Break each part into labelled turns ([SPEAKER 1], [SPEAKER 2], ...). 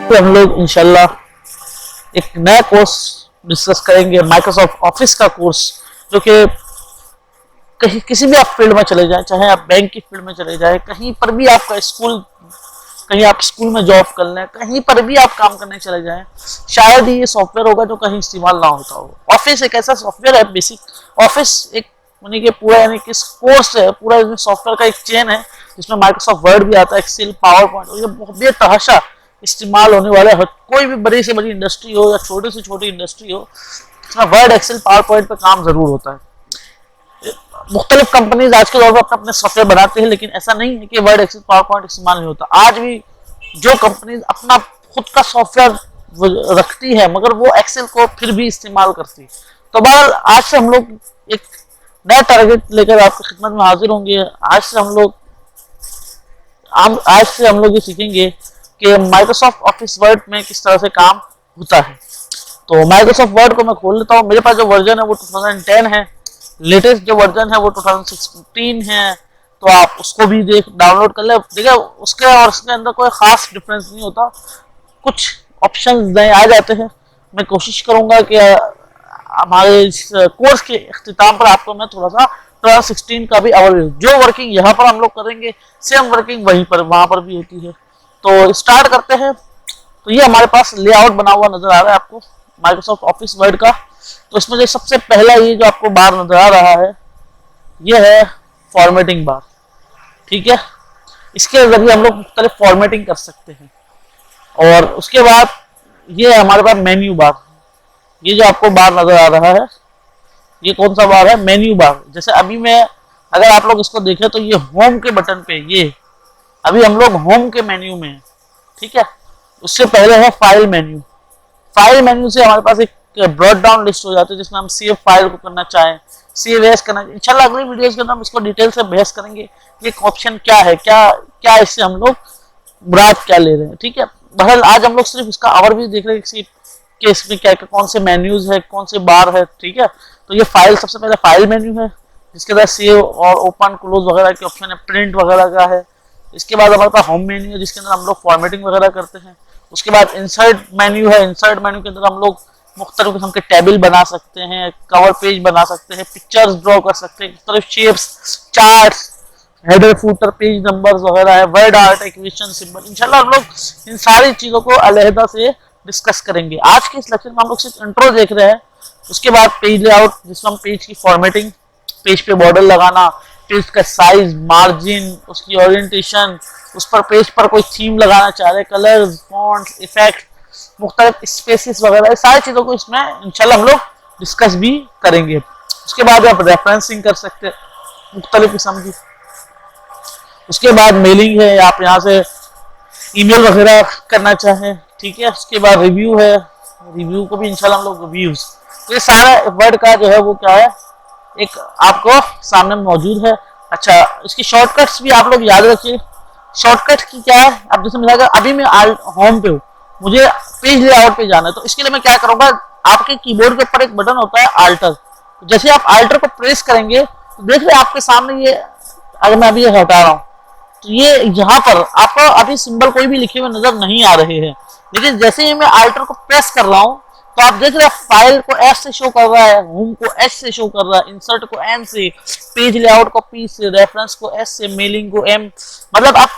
[SPEAKER 1] तो हम लोग इंशाल्लाह एक नया कोर्स डिस्कस करेंगे, माइक्रोसॉफ्ट ऑफिस का कोर्स, जो कि कहीं किसी भी आप फील्ड में चले जाएं, चाहे आप बैंक की फील्ड में चले जाएं, कहीं पर भी आपका स्कूल, कहीं आप स्कूल में जॉब कर लें, कहीं पर भी आप काम करने चले जाएं, शायद ही ये सॉफ्टवेयर होगा जो कहीं इस्तेमाल ना होता हो। ऑफिस एक ऐसा सॉफ्टवेयर है, बेसिक ऑफिस एक यानी कि पूरा यानी कि कोर्स है, पूरा सॉफ्टवेयर का एक चेन है जिसमें माइक्रोसॉफ्ट वर्ड भी आता है, एक्सेल, पावर पॉइंट, और ये बेतहाशा इस्तेमाल होने वाला है। कोई भी बड़ी से बड़ी इंडस्ट्री हो या छोटी से छोटी इंडस्ट्री हो, इसमें वर्ड, एक्सेल, पावर पॉइंट पर काम जरूर होता है। मुख्तलिफ कंपनीज आज के दौर पर अपने सॉफ्टवेयर बनाते हैं, लेकिन ऐसा नहीं है कि वर्ड, एक्सेल, पावर पॉइंट इस्तेमाल नहीं होता। आज भी जो कंपनीज अपना खुद का सॉफ्टवेयर रखती है, मगर वो एक्सेल को फिर भी इस्तेमाल करती है। तो बहरहाल आज से हम लोग एक नया टारगेट लेकर आपकी खिदमत में हाजिर होंगे। आज से हम लोग ये सीखेंगे कि माइक्रोसॉफ्ट ऑफिस वर्ड में किस तरह से काम होता है। तो माइक्रोसॉफ्ट वर्ड को मैं खोल लेता हूँ। मेरे पास जो वर्जन है वो 2010 है, लेटेस्ट जो वर्जन है वो 2016 है, तो आप उसको भी डाउनलोड कर ले। देखिए उसके और उसके अंदर कोई खास डिफरेंस नहीं होता, कुछ ऑप्शंस नए आ जाते हैं। मैं कोशिश करूंगा कि हमारे इस कोर्स के इख्तिताम पर आपको मैं थोड़ा सा 2016 का भी जो वर्किंग यहाँ पर हम लोग करेंगे, सेम वर्किंग वहाँ पर भी होती है। तो स्टार्ट करते हैं। तो ये हमारे पास लेआउट बना हुआ नजर आ रहा है आपको माइक्रोसॉफ्ट ऑफिस वर्ड का। तो इसमें जो सबसे पहला ये जो आपको बार नजर आ रहा है, ये है फॉर्मेटिंग बार। ठीक है, इसके जरिए हम लोग मुख्तलिफ फॉर्मेटिंग कर सकते हैं। और उसके बाद ये है हमारे पास मेन्यू बार। ये जो आपको बार नजर आ रहा है, ये कौन सा बार है? Menu bar. जैसे अभी मैं, अगर आप लोग इसको देखें तो ये होम के बटन पे, ये अभी हम लोग होम के मेन्यू में है। ठीक है, उससे पहले है फाइल मेन्यू। फाइल मेन्यू से हमारे पास एक ब्रॉड डाउन लिस्ट हो जाती है, जिसमें हम सेव फाइल को करना चाहें, सेव एज करना। इंशाल्लाह अगली वीडियोस के अंदर हम इसको डिटेल से बहस करेंगे कि ऑप्शन क्या है, क्या इससे हम लोग मुराद क्या ले रहे हैं। ठीक है, बहरहाल आज हम लोग सिर्फ इसका ओवरव्यू देख रहे हैं कि इसमें क्या कौन से मेन्यूज है, कौन से बार है। ठीक है, तो ये फाइल, सबसे पहले फाइल मेन्यू है, जिसके बाद सेव और ओपन क्लोज वगैरह के ऑप्शन है, प्रिंट वगैरह का है। इसके बाद हमारे पास होम मेन्यू है, जिसके अंदर हम लोग फॉर्मेटिंग वगैरह करते हैं। उसके बाद इंसर्ट मेन्यू है, इंसर्ट मेन्यू के अंदर हम लोग मुख्तलिफ किस्म के टेबल बना सकते हैं, कवर पेज बना सकते हैं, पिक्चर्स ड्रॉ कर सकते हैं, मुख्तलिफ shapes, charts, header, footer, page numbers वगैरह है, वर्ड आर्ट, इक्वेशन, सिंबल। इंशाल्लाह हम लोग इन सारी चीज़ों को अलहदा से डिस्कस करेंगे। आज के इस लेक्चर में हम लोग सिर्फ इंट्रो देख रहे हैं। उसके बाद पेज लेआउट, जिसमें हम पेज की फॉर्मेटिंग, पेज पे बॉर्डर लगाना, पेज का साइज, मार्जिन, उसकी ओरिएंटेशन, उस पर पेज पर कोई थीम लगाना चाह रहे, कलर्स, फॉन्ट्स, इफेक्ट, मुख्तलिफ स्पेसिस वगैरह, सारी चीज़ों को इसमें इंशाल्लाह हम लोग डिस्कस भी करेंगे। उसके बाद आप रेफरेंसिंग कर सकते हैं मुख्तलिफ किस्म की। उसके बाद मेलिंग है, आप यहाँ से ईमेल वगैरह करना चाहें। ठीक है, उसके बाद रिव्यू है, रिव्यू को भी इंशाल्लाह हम लोग रिव्यूज, तो ये सारा वर्ड का जो है वो क्या है, एक आपको सामने मौजूद है। अच्छा, इसकी शॉर्टकट्स भी आप लोग याद रखिए। शॉर्टकट की क्या है, अब जैसे मिला अभी मैं होम पे हूँ, मुझे पेज लेआउट पे जाना है, तो इसके लिए मैं क्या करूंगा, आपके कीबोर्ड के ऊपर एक बटन होता है आल्टर। जैसे आप आल्टर को प्रेस करेंगे तो देख रहे आपके सामने ये, अगर मैं अभी ये हटा रहा हूँ तो ये यहाँ पर आपको अभी सिंबल कोई भी लिखे हुए नजर नहीं आ रहे हैं, लेकिन जैसे ही मैं आल्टर को प्रेस कर रहा हूँ तो आप देख रहे हैं फाइल को एस से शो कर रहा है, होम को एस से शो कर रहा है, इंसर्ट को एन से, पेज लेआउट को पी से, रेफरेंस को एस से, मेलिंग को एम। मतलब आप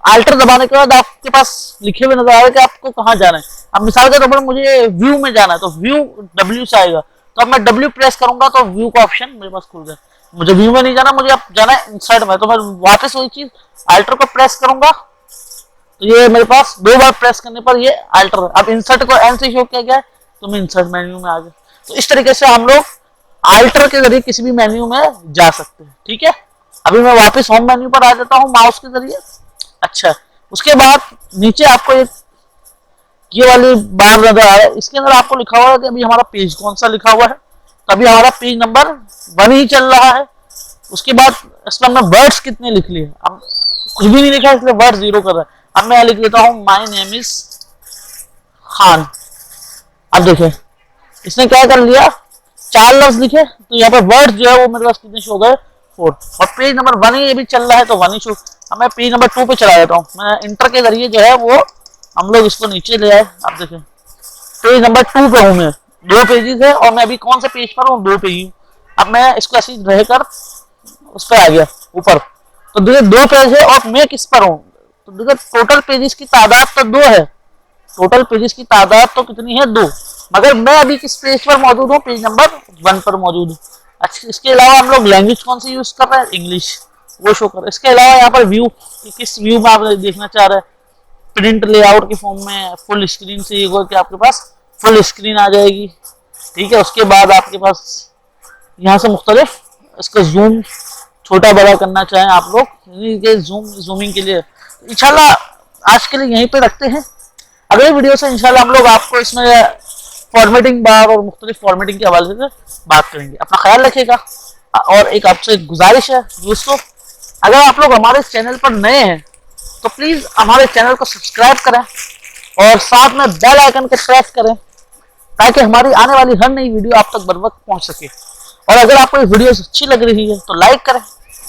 [SPEAKER 1] आल्टर दबाने के बाद आपके पास लिखे हुए नजर आ रहा है कि आपको कहाँ जाना है। अब मिसाल के तौर पर मुझे व्यू में जाना है, तो व्यू डब्ल्यू से आएगा, तो अब मैं डब्ल्यू प्रेस करूंगा तो व्यू का ऑप्शन मेरे पास खुल गया। मुझे व्यू में नहीं जाना, मुझे अब जाना है इंसर्ट में, तो मैं वापस वही चीज आल्टर को प्रेस करूंगा तो ये मेरे पास 2 बार प्रेस करने पर ये आल्टर। अब इंसर्ट को एन से शो किया गया तो मैं इंसर्ट मेन्यू में आ गया। तो इस तरीके से हम लोग आल्टर के जरिए किसी भी मेन्यू में जा सकते हैं। ठीक है, अभी मैं वापस होम मेन्यू पर आ जाता हूँ माउस के जरिए। अच्छा, उसके बाद नीचे आपको एक ये वाली बार नजर आ रहा है, इसके अंदर आपको लिखा हुआ है कि अभी हमारा पेज कौन सा लिखा हुआ है, तो अभी हमारा पेज नंबर 1 ही चल रहा है। उसके बाद इसमें हमने वर्ड्स कितने लिख लिए, अब कुछ भी नहीं लिखा इसलिए वर्ड 0 कर रहा है। अब मैं लिख लेता हूँ माई नेम इज खान। अब देखें इसने क्या कर लिया, 4 लफ्ज लिखे, तो यहाँ पर वर्ड जो है वो मेरे पास कितने शो गए, 4। और पेज नंबर 1 ही अभी चल रहा है तो 1 ही शो। अब मैं पेज नंबर 2 पे चला जाता हूँ, मैं इंटर के जरिए जो है वो हम लोग इसको नीचे ले आए। आप देखें पेज नंबर 2 पे हूँ मैं, 2 पेजेस है और मैं अभी कौन से पेज पर हूँ, 2 पे ही हूँ। अब मैं इसको ऐसे रहकर उस पर आ गया ऊपर, तो देखिए 2 पेज है और मैं किस पर हूँ, तो देखिए टोटल पेजेस की तादाद तो 2 है, टोटल पेजेस की तादाद तो कितनी है 2, मगर मैं अभी किस पेज पर मौजूद हूँ, पेज नंबर 1 पर मौजूद हूँ। अच्छा इसके अलावा हम लोग लैंग्वेज कौन सी यूज कर रहे हैं, इंग्लिश, वो शो कर रहे हैं। इसके अलावा यहाँ पर व्यू, किस व्यू में आप देखना चाह रहे हैं, प्रिंट लेआउट के फॉर्म में फुल स्क्रीन से होगा कि आपके पास फुल स्क्रीन आ जाएगी। ठीक है, उसके बाद आपके पास यहाँ से मुख्तलिफ इसका जूम छोटा बड़ा करना चाहें आप लोग, जूमिंग के लिए। इंशाल्लाह आज के लिए यहीं पे रखते हैं, अगले वीडियो से इंशाल्लाह हम लोग आपको इसमें फॉर्मेटिंग बार और मुख्तलिफ फॉर्मेटिंग के हवाले से बात करेंगे। अपना ख्याल रखिएगा और एक आपसे गुजारिश है दोस्तों, अगर आप लोग हमारे चैनल पर नए हैं तो प्लीज़ हमारे चैनल को सब्सक्राइब करें और साथ में बेल आइकन को प्रेस करें ताकि हमारी आने वाली हर नई वीडियो आप तक बर वक्त पहुंच सके। और अगर आपको ये वीडियो अच्छी लग रही है तो लाइक करें,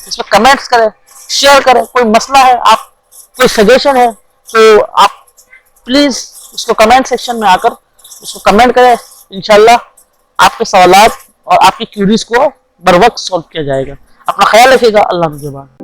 [SPEAKER 1] इसमें कमेंट्स करें, शेयर करें। कोई मसला है, आप कोई सजेशन है तो आप प्लीज़ उसको कमेंट सेक्शन में आकर उसको कमेंट करें। इंशाल्लाह आपके सवालात और आपकी क्यूरीज को बर वक्त सॉल्व किया जाएगा। अपना ख्याल रखिएगा। अल्लाह के बाद।